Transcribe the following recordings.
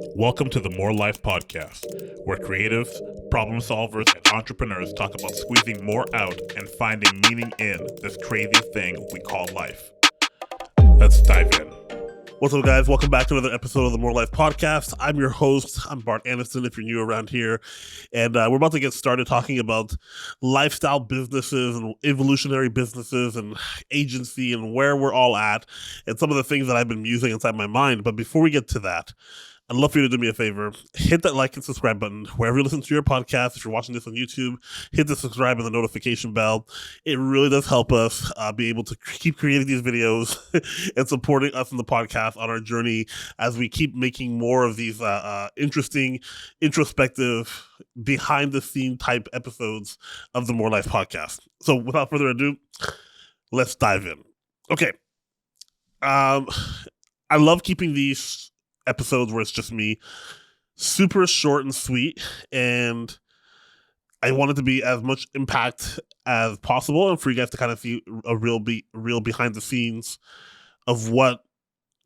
Welcome to the More Life Podcast, where creatives, problem solvers, and entrepreneurs talk about squeezing more out and finding meaning in this crazy thing we call life. Let's dive in. What's up, guys? Welcome back to another episode of the More Life Podcast. I'm your host. I'm Bart Anestin, if you're new around here. And we're about to get started talking about lifestyle businesses and evolutionary businesses and agency and where we're all at and some of the things that I've been musing inside my mind. But before we get to that, I'd love for you to do me a favor. Hit that like and subscribe button wherever you listen to your podcast. If you're watching this on YouTube, hit the subscribe and the notification bell. It really does help us be able to keep creating these videos and supporting us in the podcast on our journey as we keep making more of these interesting, introspective, behind-the-scene type episodes of the More Life Podcast. So without further ado, let's dive in. Okay. I love keeping these episodes where it's just me, super short and sweet, and I want it to be as much impact as possible and for you guys to kind of see a real behind the scenes of what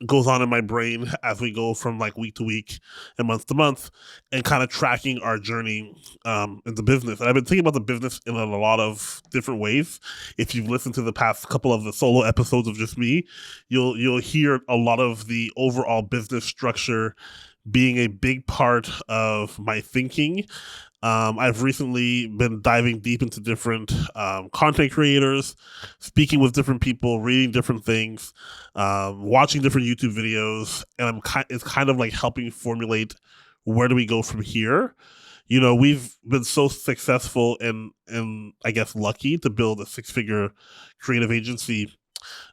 goes on in my brain as we go from like week to week and month to month and kind of tracking our journey in the business. And I've been thinking about the business in a lot of different ways. If you've listened to the past couple of the solo episodes of just me, you'll hear a lot of the overall business structure being a big part of my thinking. I've recently been diving deep into different content creators, speaking with different people, reading different things, watching different YouTube videos, and it's kind of like helping formulate where do we go from here. You know, we've been so successful and I guess lucky to build a six-figure creative agency.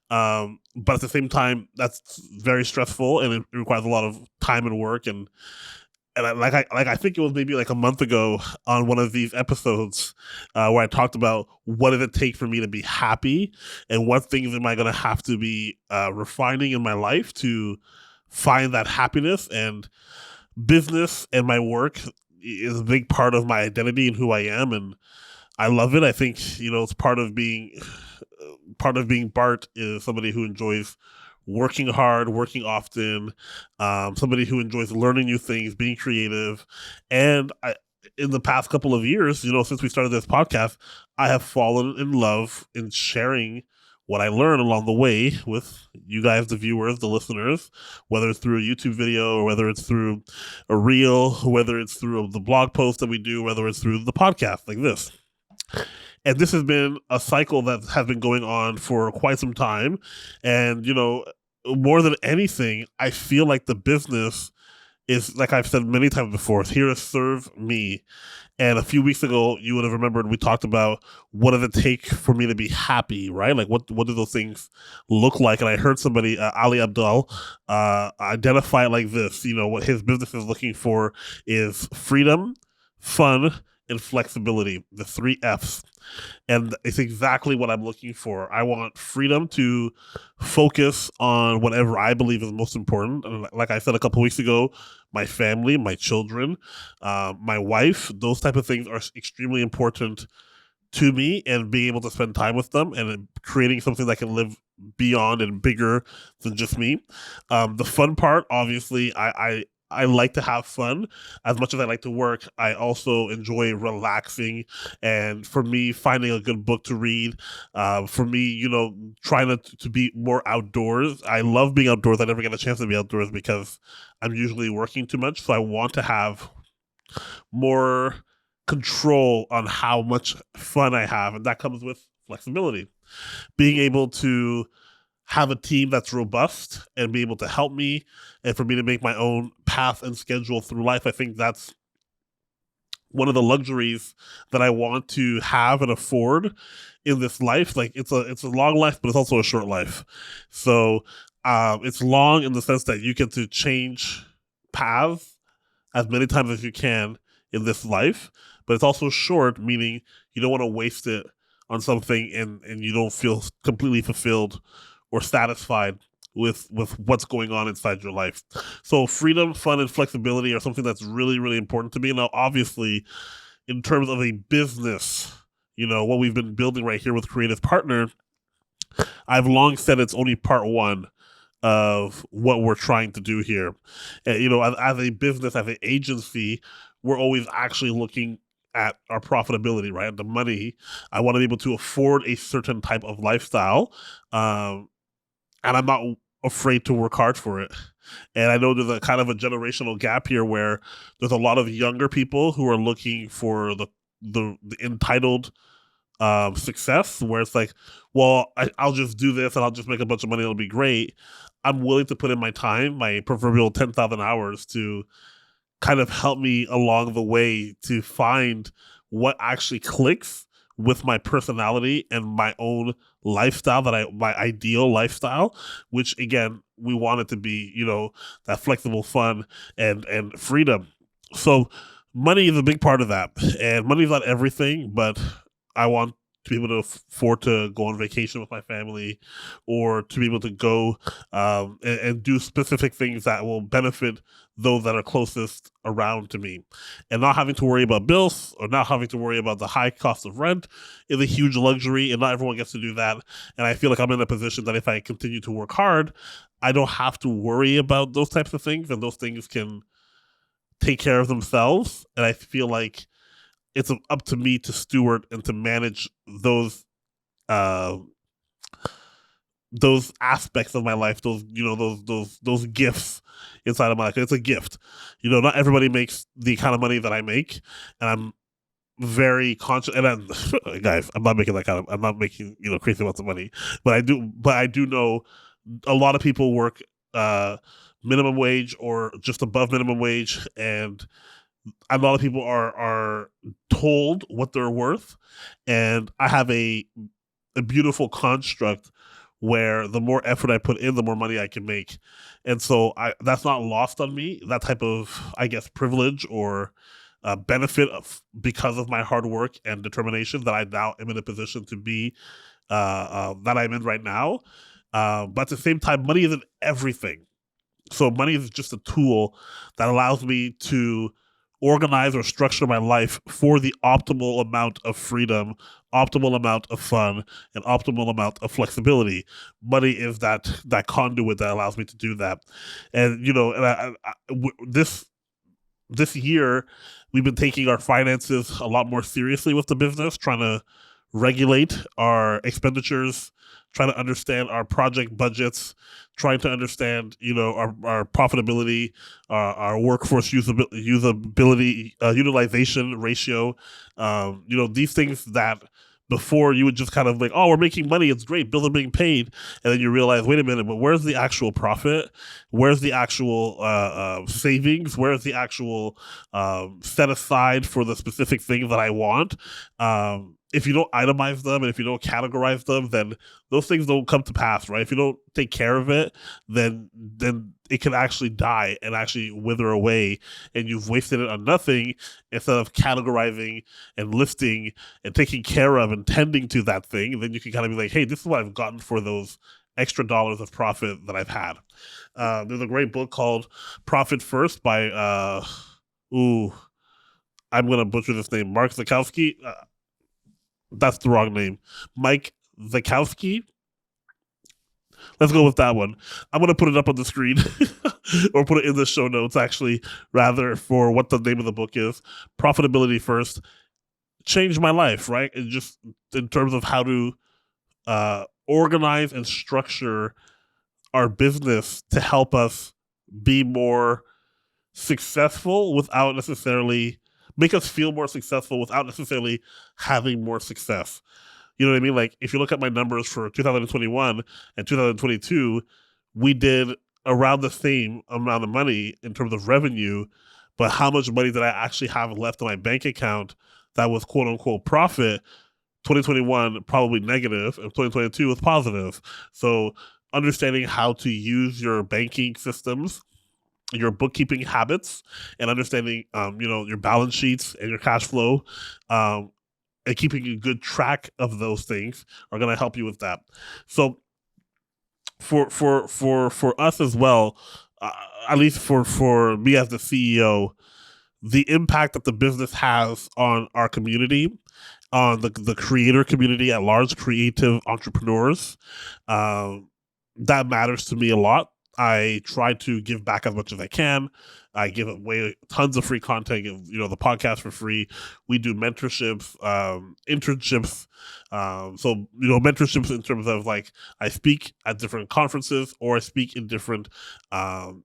But at the same time, that's very stressful and it requires a lot of time and work and I think it was maybe like a month ago on one of these episodes where I talked about what does it take for me to be happy and what things am I going to have to be refining in my life to find that happiness. And business and my work is a big part of my identity and who I am, and I love it. I think, you know, it's part of being Bart is somebody who enjoys working hard, working often, somebody who enjoys learning new things, being creative. And in the past couple of years, you know, since we started this podcast, I have fallen in love in sharing what I learn along the way with you guys, the viewers, the listeners, whether it's through a YouTube video or whether it's through a reel, whether it's through the blog post that we do, whether it's through the podcast like this. And this has been a cycle that has been going on for quite some time. And, you know, more than anything, I feel like the business is, like I've said many times before, it's here to serve me. And a few weeks ago, you would have remembered we talked about what does it take for me to be happy, right? Like what do those things look like? And I heard somebody, Ali Abdul, identify it like this. You know, what his business is looking for is freedom, fun, and flexibility, the 3 F's. And it's exactly what I'm looking for. I want freedom to focus on whatever I believe is most important. And like I said a couple weeks ago, my family, my children, my wife, those type of things are extremely important to me, and being able to spend time with them and creating something that can live beyond and bigger than just me. The fun part, obviously, I like to have fun as much as I like to work. I also enjoy relaxing, and for me, finding a good book to read. For me, you know, trying to be more outdoors. I love being outdoors. I never get a chance to be outdoors because I'm usually working too much. So I want to have more control on how much fun I have, and that comes with flexibility. Being able to have a team that's robust and be able to help me and for me to make my own path and schedule through life. I think that's one of the luxuries that I want to have and afford in this life. Like it's a long life, but it's also a short life. So it's long in the sense that you get to change paths as many times as you can in this life, but it's also short, meaning you don't want to waste it on something and you don't feel completely fulfilled or satisfied with what's going on inside your life. So freedom, fun, and flexibility are something that's really, really important to me. Now, obviously, in terms of a business, you know, what we've been building right here with Creative Partner, I've long said it's only part one of what we're trying to do here. And, as a business, as an agency, we're always actually looking at our profitability, right? The money. I want to be able to afford a certain type of lifestyle, and I'm not afraid to work hard for it. And I know there's a kind of a generational gap here where there's a lot of younger people who are looking for the entitled success, where it's like, well, I'll just do this and I'll just make a bunch of money. It'll be great. I'm willing to put in my time, my proverbial 10,000 hours, to kind of help me along the way to find what actually clicks with my personality and my own lifestyle, my ideal lifestyle, which again, we want it to be, that flexible fun and freedom. So money is a big part of that. And money is not everything, but I want to be able to afford to go on vacation with my family, or to be able to go and do specific things that will benefit those that are closest around to me. And not having to worry about bills, or not having to worry about the high cost of rent, is a huge luxury, and not everyone gets to do that. And I feel like I'm in a position that if I continue to work hard, I don't have to worry about those types of things, and those things can take care of themselves. And I feel like it's up to me to steward and to manage uh those aspects of my life, those gifts inside of my life. It's a gift. Not everybody makes the kind of money that I make, and I'm very conscious. And guys, I'm not making that kind of. I'm not making crazy amounts of money, but I do know a lot of people work minimum wage or just above minimum wage, and a lot of people are told what they're worth, and I have a beautiful construct where the more effort I put in, the more money I can make. And so that's not lost on me. That type of, I guess, privilege or benefit because of my hard work and determination that I now am in a position to be that I'm in right now. But at the same time, money isn't everything. So money is just a tool that allows me to organize or structure my life for the optimal amount of freedom, optimal amount of fun, and optimal amount of flexibility. Money is that conduit that allows me to do that. And this year we've been taking our finances a lot more seriously with the business, trying to regulate our expenditures, trying to understand our project budgets, trying to understand, our profitability, our workforce usability, utilization ratio. These things that before you would just kind of like, oh, we're making money, it's great, bills are being paid, and then you realize, wait a minute, but where's the actual profit? Where's the actual savings? Where's the actual set aside for the specific things that I want? If you don't itemize them and if you don't categorize them, then those things don't come to pass, right? If you don't take care of it, then it can actually die and actually wither away, and you've wasted it on nothing instead of categorizing and listing and taking care of and tending to that thing. And then you can kind of be like, hey, this is what I've gotten for those extra dollars of profit that I've had. There's a great book called Profit First by I'm gonna butcher this name, Mark Zakowski. That's the wrong name. Mike Zakowski. Let's go with that one. I'm gonna put it up on the screen or put it in the show notes, actually, rather, for what the name of the book is. Profitability First changed my life, right? And just in terms of how to organize and structure our business to help us be more successful without necessarily make us feel more successful without necessarily having more success. You know what I mean? Like, if you look at my numbers for 2021 and 2022, we did around the same amount of money in terms of revenue, but how much money did I actually have left in my bank account that was quote unquote profit? 2021 probably negative, and 2022 was positive. So understanding how to use your banking systems, your bookkeeping habits, and understanding your balance sheets and your cash flow, and keeping a good track of those things are going to help you with that. So for us as well, at least for me as the CEO, the impact that the business has on our community, on the creator community at large, creative entrepreneurs, that matters to me a lot. I try to give back as much as I can. I give away tons of free content. The podcast for free. We do mentorships, internships. Mentorships in terms of like I speak at different conferences or I speak in different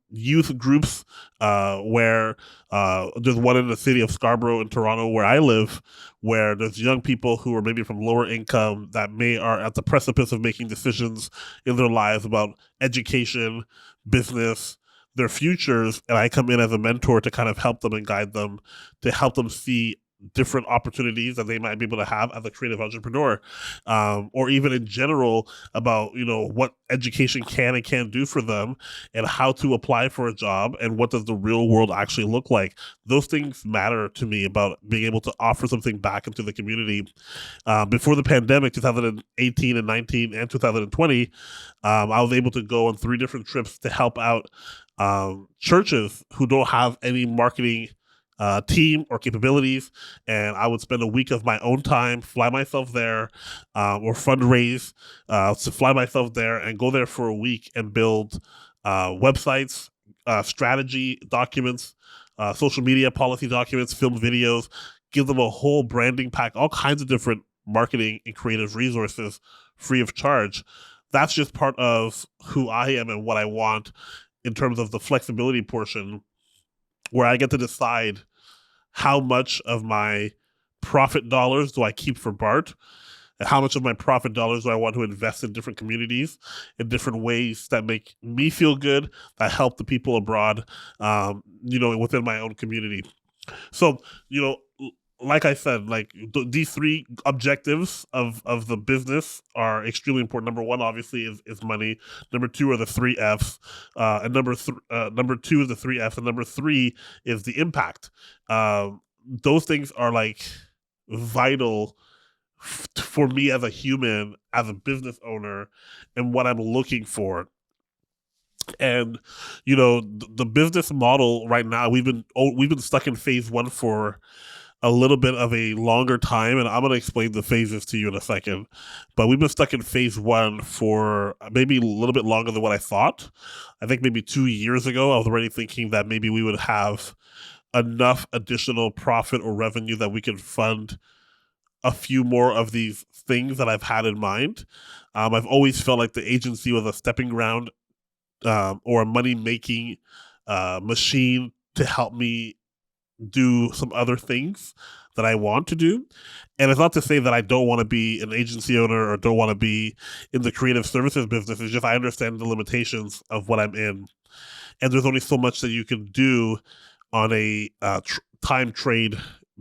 youth groups. Where there's one in the city of Scarborough in Toronto where I live, where there's young people who are maybe from lower income that are at the precipice of making decisions in their lives about education, business, their futures, and I come in as a mentor to kind of help them and guide them, to help them see different opportunities that they might be able to have as a creative entrepreneur, or even in general about what education can and can't do for them, and how to apply for a job, and what does the real world actually look like. Those things matter to me about being able to offer something back into the community. Before the pandemic, 2018 and 19 and 2020, I was able to go on 3 different trips to help out churches who don't have any marketing team or capabilities, and I would spend a week of my own time, fly myself there, or fundraise to fly myself there and go there for a week and build websites, strategy documents, social media policy documents, film videos, give them a whole branding pack, all kinds of different marketing and creative resources free of charge. That's just part of who I am and what I want in terms of the flexibility portion, where I get to decide how much of my profit dollars do I keep for Bart, and how much of my profit dollars do I want to invest in different communities in different ways that make me feel good, that help the people abroad, within my own community. So, like I said, like these 3 objectives of the business are extremely important. Number 1, obviously, is money. Number 2 are the 3 Fs, and number 2 is the 3 Fs, and number 3 is the impact. Those things are like vital for me as a human, as a business owner, and what I'm looking for. And the business model right now, we've been stuck in phase 1 for a little bit of a longer time, and I'm going to explain the phases to you in a second. But we've been stuck in phase 1 for maybe a little bit longer than what I thought. I think maybe 2 years ago, I was already thinking that maybe we would have enough additional profit or revenue that we could fund a few more of these things that I've had in mind. I've always felt like the agency was a stepping ground, or a money-making machine to help me do some other things that I want to do. And it's not to say that I don't want to be an agency owner or don't want to be in the creative services business. It's just I understand the limitations of what I'm in. And there's only so much that you can do on a time trade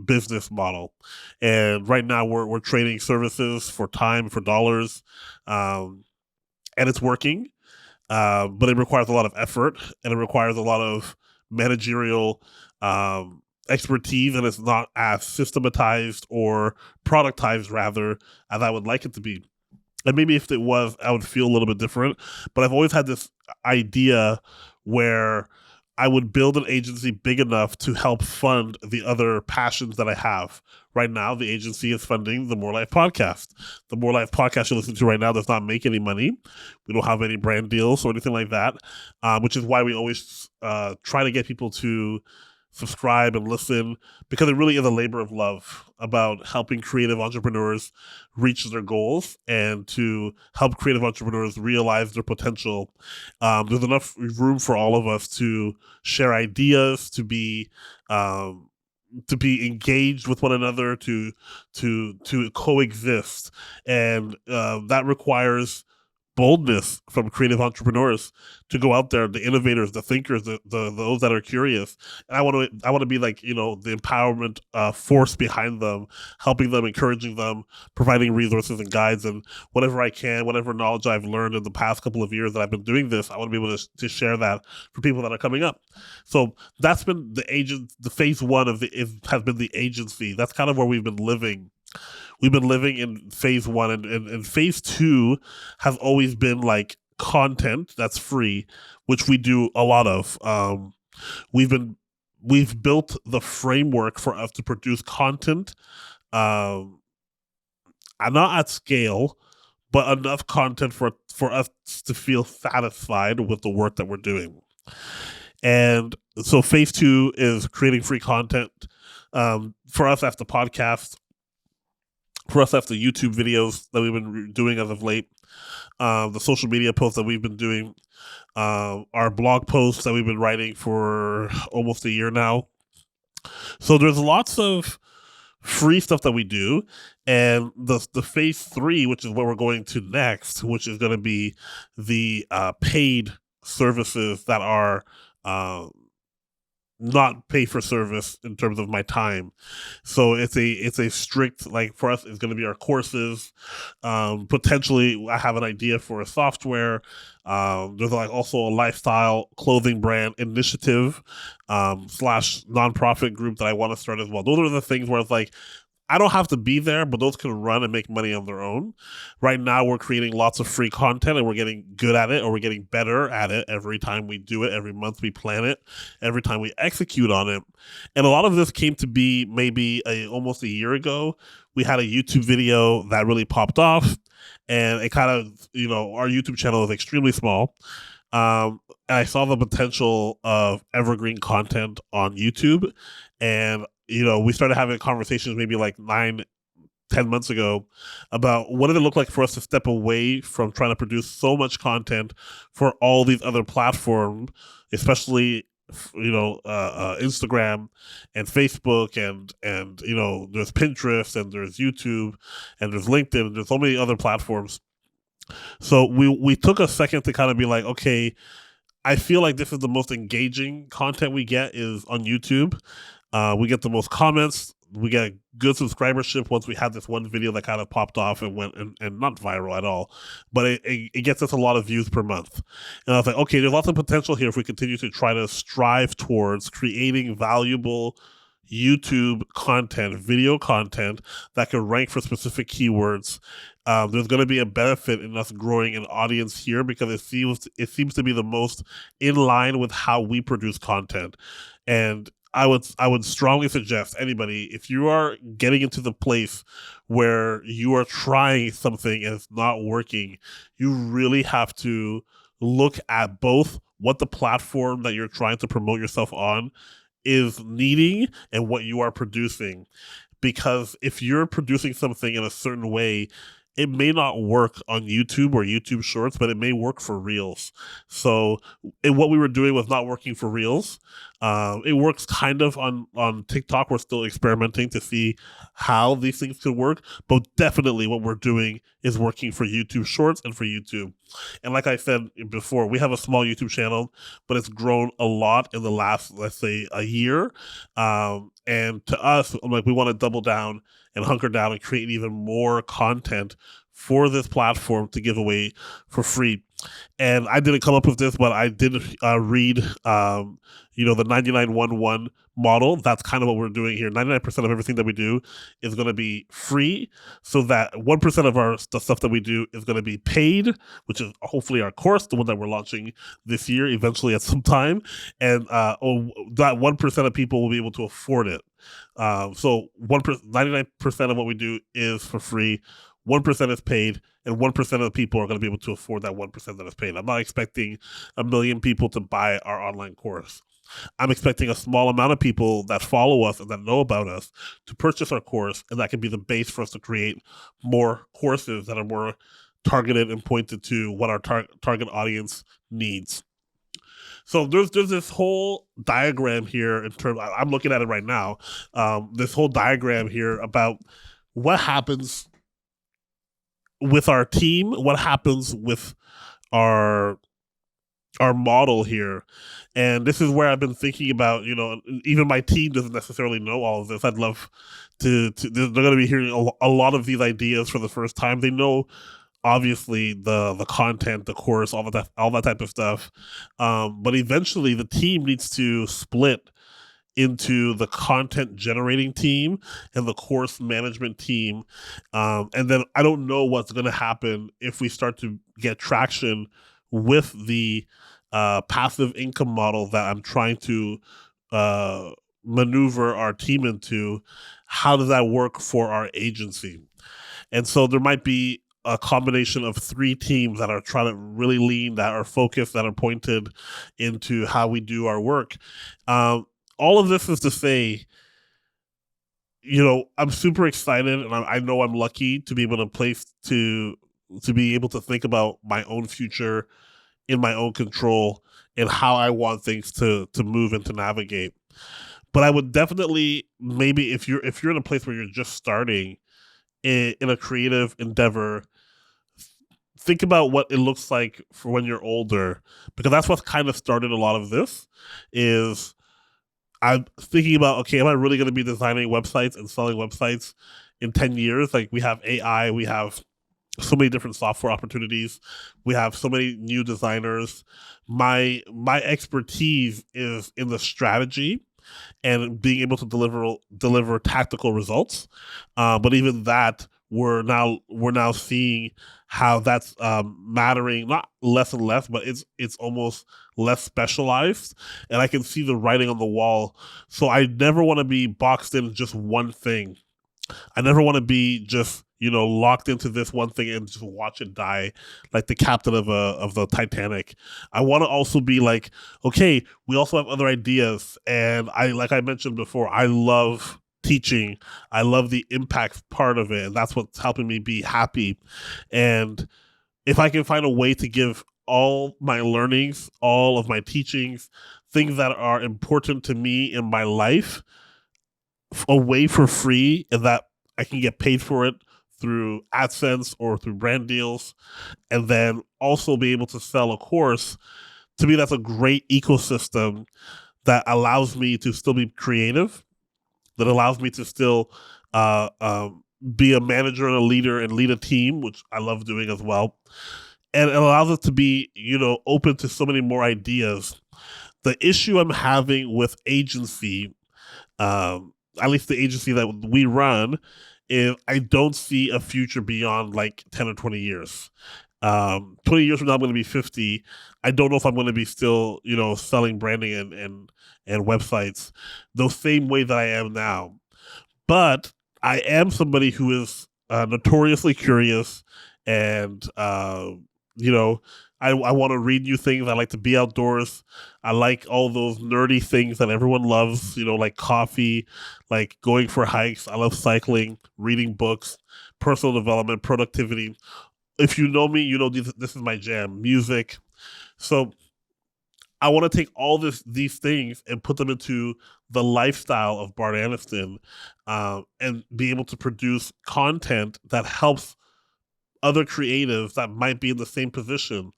business model. And right now we're trading services for time, for dollars. And it's working. But it requires a lot of effort, and it requires a lot of managerial expertise, and it's not as systematized or productized, rather, as I would like it to be. And maybe if it was, I would feel a little bit different. But I've always had this idea where I would build an agency big enough to help fund the other passions that I have. Right now, the agency is funding the More Life podcast. The More Life podcast you're listening to right now does not make any money. We don't have any brand deals or anything like that, which is why we always try to get people to subscribe and listen, because it really is a labor of love about helping creative entrepreneurs reach their goals and to help creative entrepreneurs realize their potential. There's enough room for all of us to share ideas, to be engaged with one another, to coexist, and that requires boldness from creative entrepreneurs to go out there, the innovators, the thinkers, those that are curious. And I want to be like, the empowerment force behind them, helping them, encouraging them, providing resources and guides, and whatever I can, whatever knowledge I've learned in the past couple of years that I've been doing this, I want to be able to share that for people that are coming up. So that's been the phase 1 of has been the agency. That's kind of where we've been living. We've been living in phase 1, and phase 2 has always been like content that's free, which we do a lot of. We've built the framework for us to produce content, not at scale, but enough content for us to feel satisfied with the work that we're doing. And so phase 2 is creating free content. For us, that's the podcast. For us, that's the YouTube videos that we've been doing as of late, the social media posts that we've been doing, our blog posts that we've been writing for almost a year now. So there's lots of free stuff that we do, and the phase 3, which is what we're going to next, which is going to be the paid services that are not pay for service in terms of my time. So it's a strict, like, for us, it's going to be our courses. Potentially I have an idea for a software. There's like also a lifestyle clothing brand initiative slash nonprofit group that I want to start as well. Those are the things where it's like, I don't have to be there, but those can run and make money on their own. Right now, we're creating lots of free content, and we're getting good at it, or we're getting better at it every time we do it, every month we plan it, every time we execute on it. And a lot of this came to be maybe almost a year ago. We had a YouTube video that really popped off, and it kind of, our YouTube channel is extremely small. And I saw the potential of evergreen content on YouTube, and we started having conversations maybe like 9-10 months ago about what did it look like for us to step away from trying to produce so much content for all these other platforms, especially Instagram and Facebook and there's Pinterest and there's YouTube and there's LinkedIn and there's so many other platforms. So we took a second to kind of be like, okay, I feel like this is the most engaging content we get is on YouTube. We get the most comments. We get good subscribership once we had this one video that kind of popped off and went and not viral at all, but it gets us a lot of views per month. And I was like, okay, there's lots of potential here if we continue to try to strive towards creating valuable YouTube content, video content that can rank for specific keywords. There's going to be a benefit in us growing an audience here because it seems to be the most in line with how we produce content. And I would strongly suggest anybody, if you are getting into the place where you are trying something and it's not working, you really have to look at both what the platform that you're trying to promote yourself on is needing and what you are producing. Because if you're producing something in a certain way, it may not work on YouTube or YouTube Shorts, but it may work for Reels. So what we were doing was not working for Reels. It works kind of on TikTok. We're still experimenting to see how these things could work, but definitely what we're doing is working for YouTube Shorts and for YouTube. And like I said before, we have a small YouTube channel, but it's grown a lot in the last, let's say, a year. And to us, like, we want to double down and hunker down and create even more content for this platform to give away for free. And I didn't come up with this, but I did read, the 99-1-1 model. That's kind of what we're doing here. 99% of everything that we do is going to be free, so that 1% of the stuff that we do is going to be paid, which is hopefully our course, the one that we're launching this year, eventually at some time. And that 1% of people will be able to afford it. So 99% of what we do is for free. 1% is paid, and 1% of the people are going to be able to afford that 1% that is paid. I'm not expecting 1 million people to buy our online course. I'm expecting a small amount of people that follow us and that know about us to purchase our course, and that can be the base for us to create more courses that are more targeted and pointed to what our target audience needs. So there's this whole diagram here in terms. I'm looking at it right now. This whole diagram here about what happens with our team, what happens with our model here. And this is where I've been thinking about, even my team doesn't necessarily know all of this. I'd love to they're going to be hearing a lot of these ideas for the first time. They know, obviously, the content, the course, all that type of stuff. But eventually the team needs to split into the content generating team and the course management team. And then I don't know what's going to happen if we start to get traction with the passive income model that I'm trying to maneuver our team into. How does that work for our agency? And so there might be a combination of 3 teams that are trying to really lean, that are focused, that are pointed into how we do our work. All of this is to say, I'm super excited, and I know I'm lucky to be able to be able to think about my own future in my own control and how I want things to move and to navigate. But I would definitely, maybe if you're in a place where you're just starting in a creative endeavor, think about what it looks like for when you're older, because that's what's kind of started a lot of this. Is I'm thinking about, okay, am I really going to be designing websites and selling websites in 10 years? Like, we have AI, we have so many different software opportunities, we have so many new designers. My expertise is in the strategy and being able to deliver tactical results. But even that, we're now seeing how that's mattering, not less and less, but it's almost less specialized, and I can see the writing on the wall. So I never want to be boxed in just one thing. I never want to be just locked into this one thing and just watch it die, like the captain of the Titanic. I want to also be like, okay, we also have other ideas, and like I mentioned before, I love teaching. I love the impact part of it, and that's what's helping me be happy. And if I can find a way to give all my learnings, all of my teachings, things that are important to me in my life, away for free, and that I can get paid for it through AdSense or through brand deals, and then also be able to sell a course, to me, that's a great ecosystem that allows me to still be creative, that allows me to still uh, um, be a manager and a leader and lead a team, which I love doing as well. And it allows us to be, open to so many more ideas. The issue I'm having with agency, at least the agency that we run, is I don't see a future beyond like 10 or 20 years. 20 years from now, I'm going to be 50. I don't know if I'm going to be still, selling branding and websites the same way that I am now. But I am somebody who is notoriously curious, and I want to read new things. I like to be outdoors. I like all those nerdy things that everyone loves, like coffee, like going for hikes. I love cycling, reading books, personal development, productivity. If you know me, this is my jam, music. So I want to take all these things and put them into the lifestyle of Bart Anestin, and be able to produce content that helps other creatives that might be in the same position,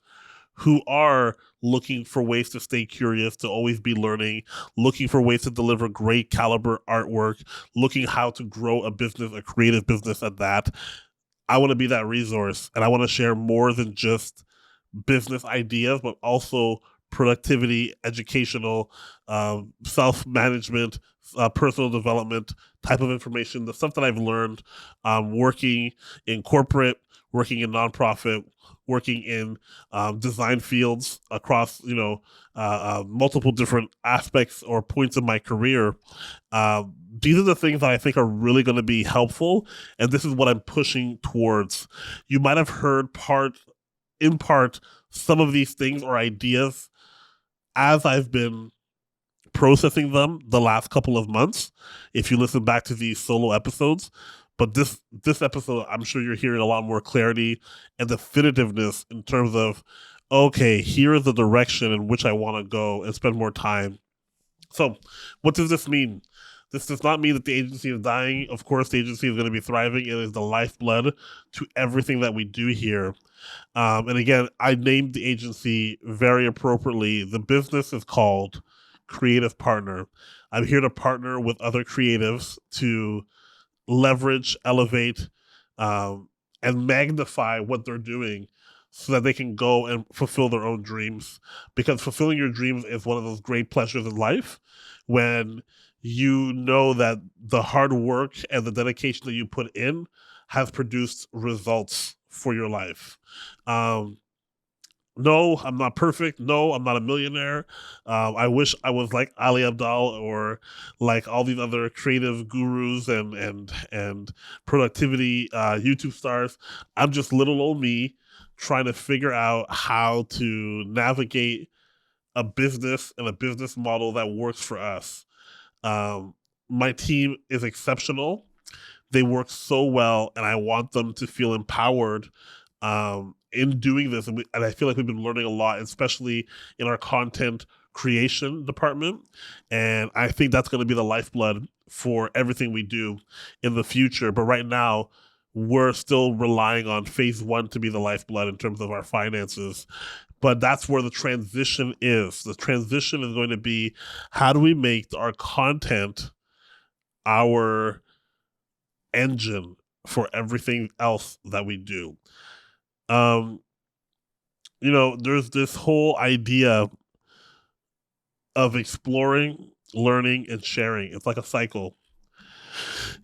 who are looking for ways to stay curious, to always be learning, looking for ways to deliver great caliber artwork, looking how to grow a business, a creative business at that. I want to be that resource, and I want to share more than just business ideas, but also productivity, educational, self-management, personal development type of information, the stuff that I've learned working in corporate, working in nonprofit, working in design fields across, multiple different aspects or points in my career. These are the things that I think are really going to be helpful, and this is what I'm pushing towards. You might have heard in part, some of these things or ideas as I've been processing them the last couple of months, if you listen back to these solo episodes. But this episode, I'm sure you're hearing a lot more clarity and definitiveness in terms of, okay, here is the direction in which I want to go and spend more time. So what does this mean? This does not mean that the agency is dying. Of course, the agency is going to be thriving. It is the lifeblood to everything that we do here. And again, I named the agency very appropriately. The business is called Creative Partner. I'm here to partner with other creatives to leverage, elevate, and magnify what they're doing so that they can go and fulfill their own dreams. Because fulfilling your dreams is one of those great pleasures in life, when you know that the hard work and the dedication that you put in has produced results for your life. No, I'm not perfect. No, I'm not a millionaire. I wish I was like Ali Abdal or like all these other creative gurus and productivity YouTube stars. I'm just little old me trying to figure out how to navigate a business and a business model that works for us. Um, my team is exceptional. They work so well, and I want them to feel empowered in doing this. And I feel like we've been learning a lot, especially in our content creation department. And I think that's going to be the lifeblood for everything we do in the future. But right now, we're still relying on phase one to be the lifeblood in terms of our finances. But that's where the transition is. The transition is going to be, how do we make our content our engine for everything else that we do? Um, there's this whole idea of exploring, learning, and sharing. It's like a cycle.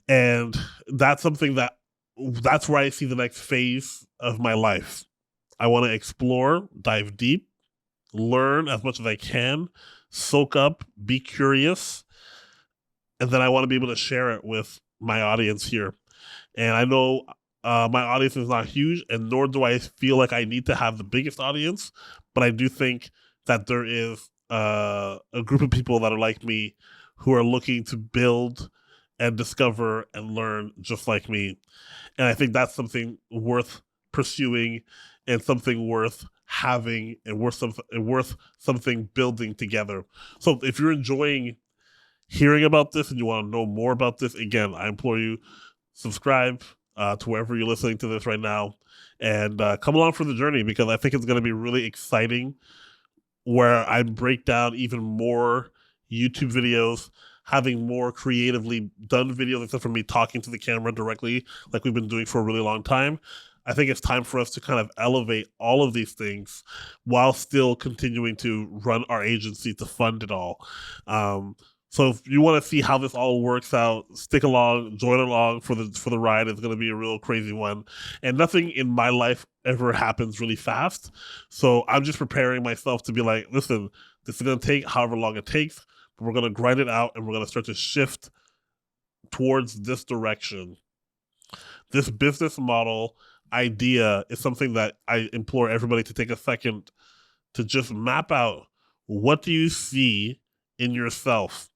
And that's where I see the next phase of my life. I want to explore, dive deep, learn as much as I can, soak up, be curious, and then I want to be able to share it with my audience here. And I know my audience is not huge, and nor do I feel like I need to have the biggest audience, but I do think that there is a group of people that are like me who are looking to build and discover and learn just like me. And I think that's something worth pursuing and something worth having and worth something building together. So if you're enjoying hearing about this and you want to know more about this, again, I implore you, subscribe to wherever you're listening to this right now, and come along for the journey, because I think it's going to be really exciting, where I break down even more YouTube videos, having more creatively done videos except for me talking to the camera directly like we've been doing for a really long time. I think it's time for us to kind of elevate all of these things while still continuing to run our agency to fund it all. So if you want to see how this all works out, stick along, join along for the ride. It's going to be a real crazy one. And nothing in my life ever happens really fast. So I'm just preparing myself to be like, listen, this is going to take however long it takes, but we're going to grind it out and we're going to start to shift towards this direction. This business model idea is something that I implore everybody to take a second to just map out. What do you see in yourself?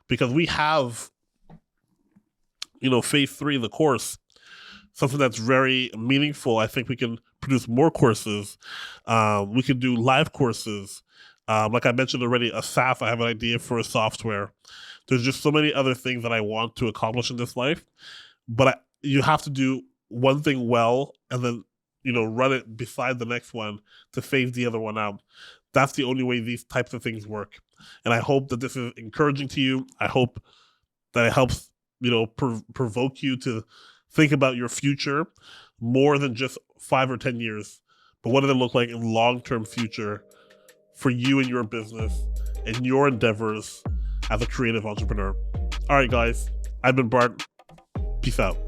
Because we have, phase 3 of the course, something that's very meaningful. I think we can produce more courses. We can do live courses. Like I mentioned already, a SaaS, I have an idea for a software. There's just so many other things that I want to accomplish in this life. But you have to do one thing well and then, run it beside the next one to phase the other one out. That's the only way these types of things work. And I hope that this is encouraging to you. I hope that it helps, provoke you to think about your future more than just 5 or 10 years. But what does it look like in long-term future for you and your business and your endeavors as a creative entrepreneur? All right, guys. I've been Bart. Peace out.